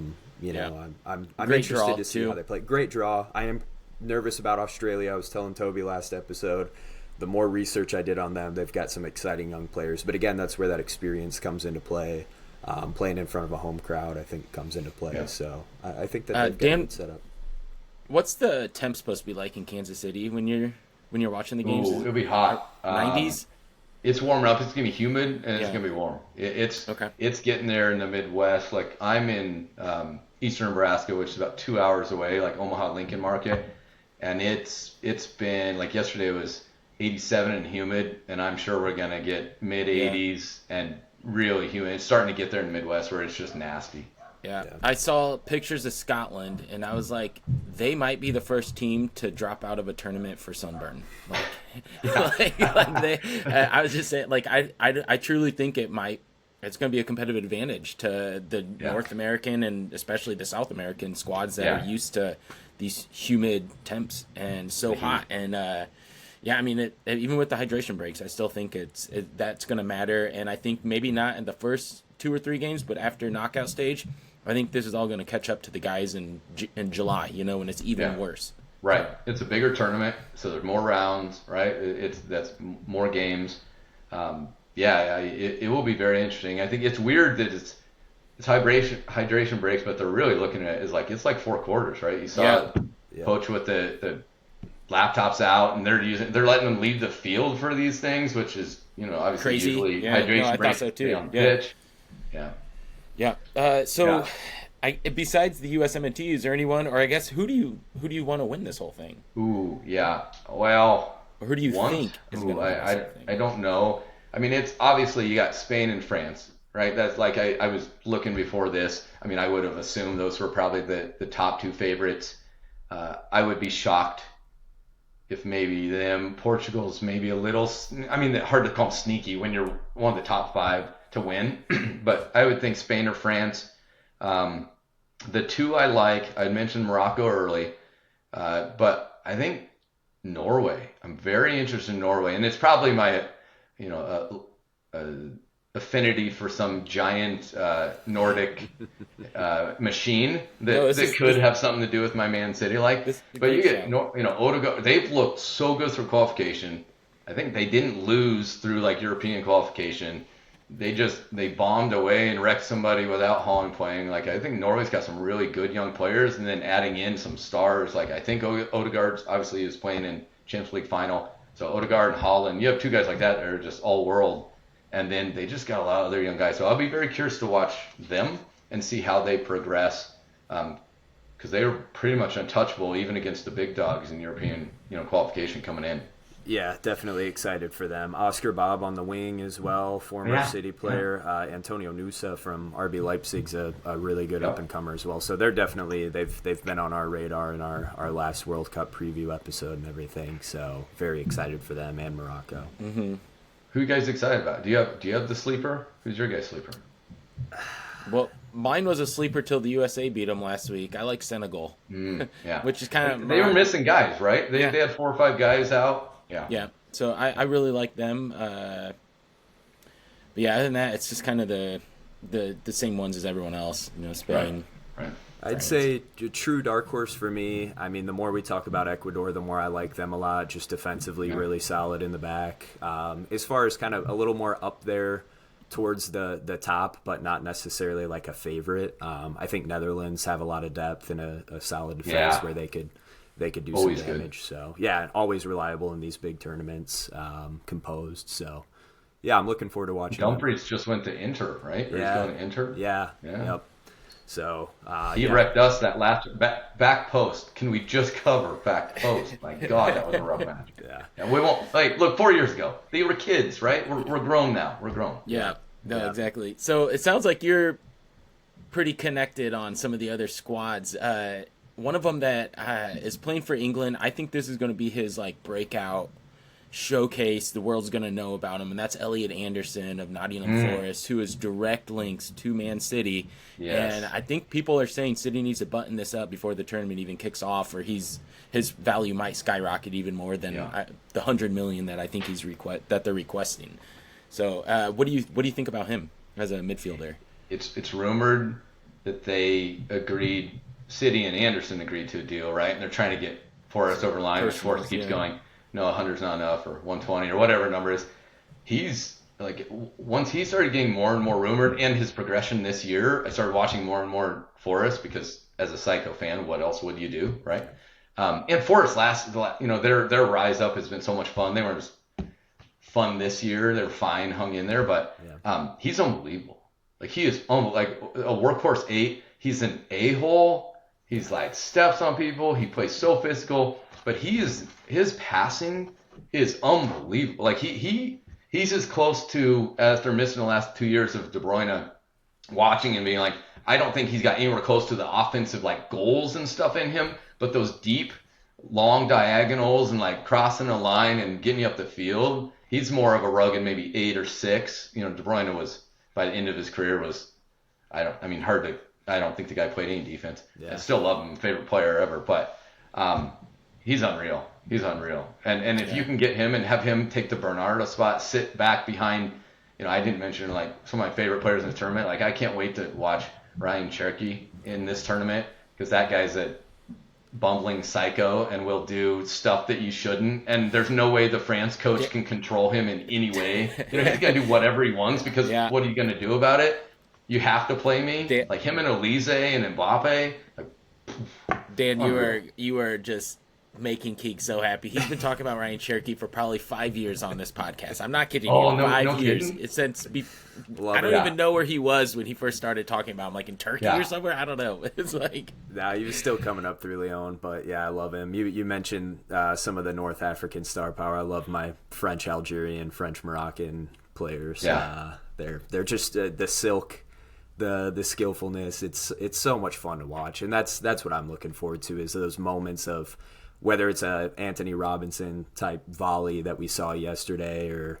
I'm Great interested to see too. how they play. Great draw. I am nervous about Australia. I was telling Toby last episode, the more research I did on them, they've got some exciting young players. But again, that's where that experience comes into play. Playing in front of a home crowd, I think, comes into play. Yeah. So I think that they've got it set up. What's the temp supposed to be like in Kansas City when you're watching the games? It'll be hot. 90s? It's warming up. It's gonna be humid and it's gonna be warm. It's getting there in the Midwest. Like I'm in eastern Nebraska, which is about 2 hours away, like Omaha Lincoln Market, and it's been like yesterday it was 87 and humid, and I'm sure we're gonna get mid 80s and really humid. It's starting to get there in the Midwest where it's just nasty. Yeah. I saw pictures of Scotland, and I was like, they might be the first team to drop out of a tournament for sunburn. I was just saying, like, I truly think it's going to be a competitive advantage to the North American and especially the South American squads that are used to these humid temps and so hot. And even with the hydration breaks, I still think that's going to matter. And I think maybe not in the first 2 or 3 games, but after knockout stage, I think this is all going to catch up to the guys in July, when it's even worse. Right. It's a bigger tournament, so there's more rounds, right? That's more games. It will be very interesting. I think it's weird that it's hydration breaks, but they're really looking at it as like it's like 4 quarters, right? You saw Coach with the laptops out, and they're letting them leave the field for these things, which is obviously crazy. Usually hydration breaks so too. on pitch. Yeah. Besides the USMNT, is there anyone, or I guess who do you want to win this whole thing? Ooh, yeah. Well, or who do you think is going to win this whole thing? I don't know. I mean, it's obviously you got Spain and France, right? That's like I was looking before this. I mean, I would have assumed those were probably the top 2 favorites. I would be shocked if maybe them. Portugal's maybe a little. I mean, hard to call sneaky when you're one of the top 5 to win, but I would think Spain or France. The 2 I like, I mentioned Morocco early, but I think Norway. I'm very interested in Norway, and it's probably my, affinity for some giant Nordic machine that could have something to do with my Man City. But you get Odegaard. They've looked so good through qualification. I think they didn't lose through like European qualification. They bombed away and wrecked somebody without Holland playing. Like I think Norway's got some really good young players, and then adding in some stars. Like I think Odegaard obviously is playing in Champions League final. So Odegaard and Holland, you have 2 guys like that are just all world, and then they just got a lot of other young guys. So I'll be very curious to watch them and see how they progress, because they were pretty much untouchable even against the big dogs in European qualification coming in. Yeah, definitely excited for them. Oscar Bob on the wing as well, former City player. Antonio Nusa from RB Leipzig's a really good up-and-comer as well. So they're definitely, they've been on our radar in our last World Cup preview episode and everything. So very excited for them and Morocco. Mm-hmm. Who are you guys excited about? Do you have the sleeper? Who's your guys' sleeper? Well, mine was a sleeper till the USA beat them last week. I like Senegal, Yeah, which is kind of they were missing guys, right? They had 4 or 5 guys out. Yeah. Yeah, so I really like them. But yeah, other than that, it's just kind of the same ones as everyone else. Spain. Right. I'd say a true dark horse for me. I mean, the more we talk about Ecuador, the more I like them a lot. Just defensively, really solid in the back. As far as kind of a little more up there towards the top, but not necessarily like a favorite. I think Netherlands have a lot of depth and a solid defense where they could do always some damage. Good. So yeah, always reliable in these big tournaments, composed. So yeah, I'm looking forward to watching. Dumfries just went to Inter, right? Or he's going to Inter. Yeah. Yep. So he wrecked us that last back post. Can we just cover back post? My God, that was a rough match. Yeah. And we won't look 4 years ago. They were kids, right? We're grown now. We're grown. Yeah. No, exactly. So it sounds like you're pretty connected on some of the other squads. One of them that is playing for England, I think this is going to be his like breakout showcase. The world's going to know about him, and that's Elliot Anderson of Nottingham Forest, who is direct links to Man City. Yes. And I think people are saying City needs to button this up before the tournament even kicks off, or his value might skyrocket even more than the 100 million that I think that they're requesting. So, what do you think about him as a midfielder? It's rumored that they agreed. City and Anderson agreed to a deal, right? And they're trying to get Forrest over the line, which Forrest keeps going, no, 100's not enough, or 120, or whatever number is. He's like, once he started getting more and more rumored, and his progression this year, I started watching more and more Forrest, because as a Psycho fan, what else would you do, right? And Forrest their rise up has been so much fun. They weren't just fun this year; they're fine, hung in there, but he's unbelievable. Like he is like a workhorse 8. He's an a-hole. He's like steps on people. He plays so physical, but his passing is unbelievable. Like he's as close to, after missing the last 2 years of De Bruyne, watching and being like, I don't think he's got anywhere close to the offensive like goals and stuff in him, but those deep, long diagonals and like crossing a line and getting you up the field, he's more of a rugged maybe 8 or 6. De Bruyne was, by the end of his career, was I don't think the guy played any defense. I still love him, favorite player ever, but he's unreal. He's unreal. And if you can get him and have him take the Bernardo spot, sit back behind, I didn't mention like some of my favorite players in the tournament. Like I can't wait to watch Ryan Cherky in this tournament, because that guy's a bumbling psycho and will do stuff that you shouldn't. And there's no way the France coach can control him in any way. He's gonna do whatever he wants, because what are you gonna do about it? You have to play me, like him and Elise and Mbappe. Dan, you are just making Keek so happy. He's been talking about Ryan Cherky for probably 5 years on this podcast. I'm not kidding you. 5 years. It's since I don't even know where he was when he first started talking about him, like in Turkey or somewhere. I don't know. It's like he was still coming up through Lyon, but yeah, I love him. You mentioned some of the North African star power. I love my French Algerian, French Moroccan players. They're just the silk. The skillfulness, it's so much fun to watch, and that's what I'm looking forward to, is those moments of whether it's a Anthony Robinson type volley that we saw yesterday, or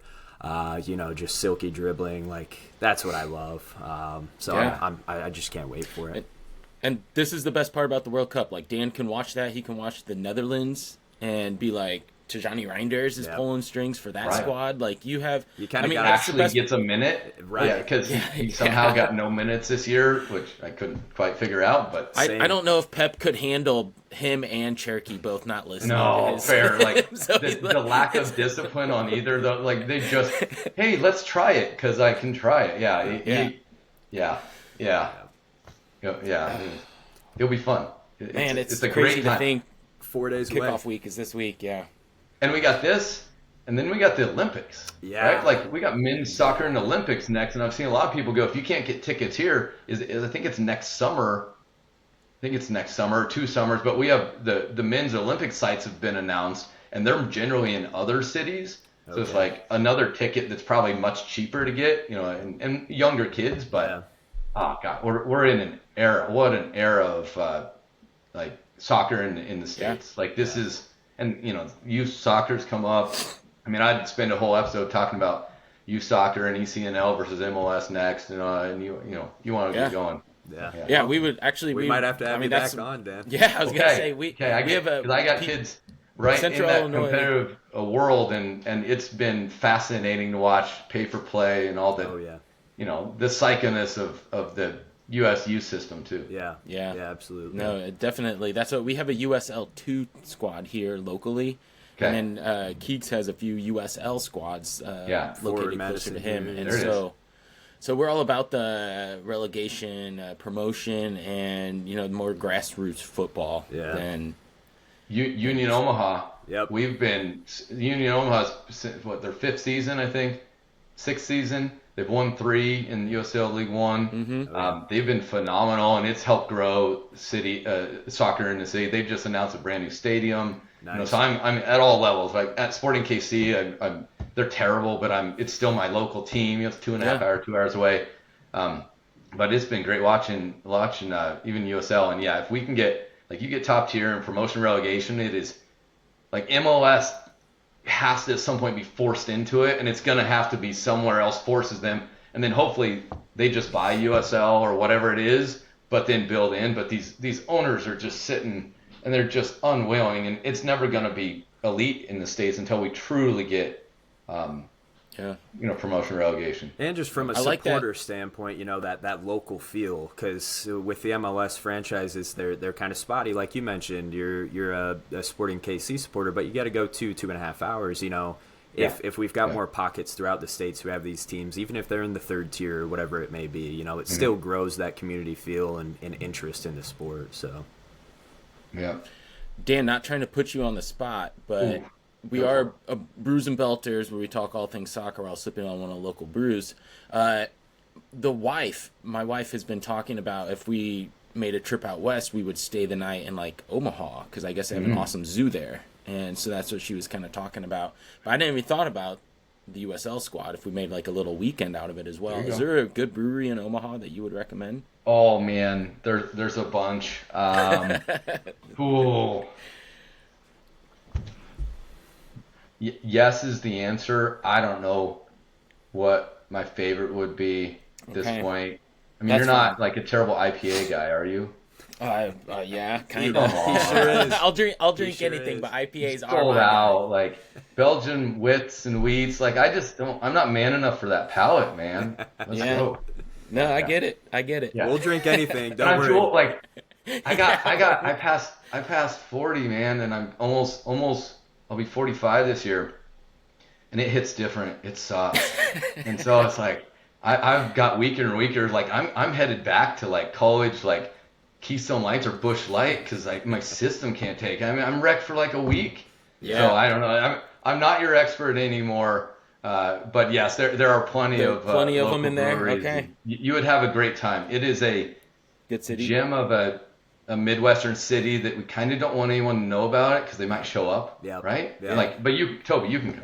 just silky dribbling. Like that's what I love. I just can't wait for it. And this is the best part about the World Cup. Like Dan can watch that. He can watch the Netherlands and be like, Tijani Reinders is pulling strings for that squad. Like you actually gets a minute, right? Yeah, because he somehow got no minutes this year, which I couldn't quite figure out. But I don't know if Pep could handle him and Cherky both not listening. No, fair. Like so the lack of discipline on either. Like they just, hey, let's try it because I can try it. Yeah. It'll be fun. It's a crazy great time. To think 4 days kickoff week is this week. Yeah. And we got this, and then we got the Olympics. Yeah. Right? Like, we got men's soccer in the Olympics next, and I've seen a lot of people go, if you can't get tickets here, I think it's next summer. I think it's next summer, 2 summers, but we have the men's Olympic sites have been announced, and they're generally in other cities. So it's like another ticket that's probably much cheaper to get, and younger kids, but oh God, we're in an era. What an era of like soccer in the States. Like this is, and youth soccer's come up. I mean, I'd spend a whole episode talking about U Soccer and ECNL versus MLS next, and you want to get going. Yeah, we would actually. We might have to have you back on, Dan. Yeah, I was gonna say we have a. Because I got kids right Central in that Illinois. competitive world, and it's been fascinating to watch pay for play and all the, the psychoness of the USU system too. Yeah, absolutely. No, definitely. That's what we have a USL2 squad here locally. Okay. And then Keeks has a few USL squads located closer to him, and so we're all about the relegation, promotion, and more grassroots football than Union Omaha. Yep. Union Omaha's their 5th season, I think, 6th season. They've won 3 in USL League One. Mm-hmm. They've been phenomenal, and it's helped grow city soccer in the city. They've just announced a brand new stadium. Nice. So I'm at all levels. Like at Sporting KC, they're terrible, but it's still my local team. It's 2.5 hours, 2 hours away. But it's been great watching even USL. And if we can get you get top tier and promotion relegation, it is like MLS has to at some point be forced into it, and it's gonna have to be somewhere else forces them, and then hopefully they just buy USL or whatever it is, but then build in. But these owners are just sitting and they're just unwilling, and it's never gonna be elite in the States until we truly get promotion relegation. And just from a supporter standpoint, that local feel, because with the MLS franchises, they're kind of spotty. Like you mentioned, you're a Sporting KC supporter, but you got to go 2.5 hours. If we've got more pockets throughout the states who have these teams, even if they're in the 3rd tier or whatever it may be, it still grows that community feel and interest in the sport. So, Dan, not trying to put you on the spot, but. We are Brews and Belters, where we talk all things soccer while sipping on one of the local brews. My wife has been talking about if we made a trip out west, we would stay the night in Omaha, because I guess they have an awesome zoo there. And so that's what she was kind of talking about. But I didn't even thought about the USL squad if we made a little weekend out of it as well. Is there a good brewery in Omaha that you would recommend? Oh man, there's a bunch. Cool. Yes is the answer. I don't know what my favorite would be at this point. I mean, you're not a terrible IPA guy, are you? Yeah, kind of. He sure is. I'll drink anything, but IPAs are sold out. Belgian wits and wheats. I'm not man enough for that palate, man. Let's go. No, I get it. Yeah. We'll drink anything. Don't worry. I passed 40, man, and I'm almost. I'll be 45 this year, and it hits different. It sucks, and so it's I've got weaker and weaker. I'm headed back to college, Keystone Lights or Busch Light, because my system can't take it. I mean, I'm wrecked for a week. Yeah. So I don't know. I'm not your expert anymore, but yes, there are plenty of them in there. Breweries. Okay. You would have a great time. It is a good city. Gem of a Midwestern city that we kind of don't want anyone to know about it because they might show up, right? Yeah. But Toby, you can come.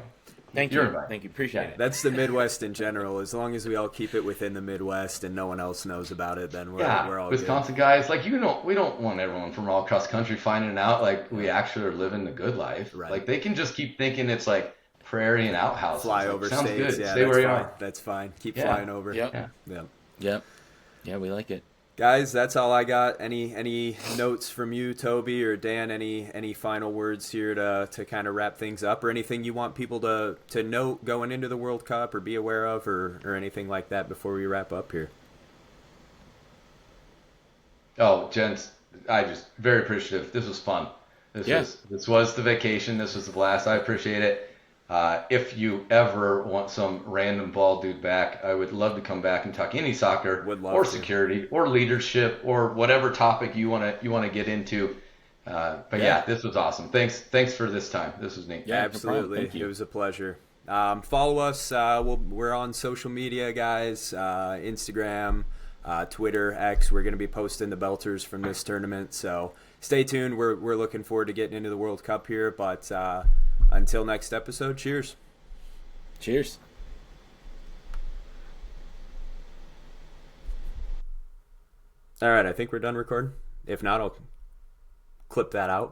Thank you. Appreciate it. That's the Midwest in general. As long as we all keep it within the Midwest and no one else knows about it, then we're all Wisconsin good. Guys, we don't want everyone from all across the country finding out we actually are living the good life. Right. They can just keep thinking it's prairie and outhouses. Fly over sounds states. good. Yeah, Stay where you are. That's fine. Keep flying over. Yep. Yeah, we like it. Guys, that's all I got. Any notes from you, Toby or Dan? Any final words here to kind of wrap things up, or anything you want people to note going into the World Cup or be aware of, or anything like that before we wrap up here? Oh, gents, I just very appreciative. This was fun. This was the vacation. This was the blast. I appreciate it. If you ever want some random bald dude back, I would love to come back and talk any soccer or security or leadership or whatever topic you want to get into. This was awesome. Thanks for this time. This was neat. Yeah, absolutely. It was a pleasure. Follow us. We're on social media, guys. Instagram, Twitter, X. We're going to be posting the belters from this tournament, so stay tuned. We're looking forward to getting into the World Cup here, but until next episode, cheers. Cheers. All right, I think we're done recording. If not, I'll clip that out.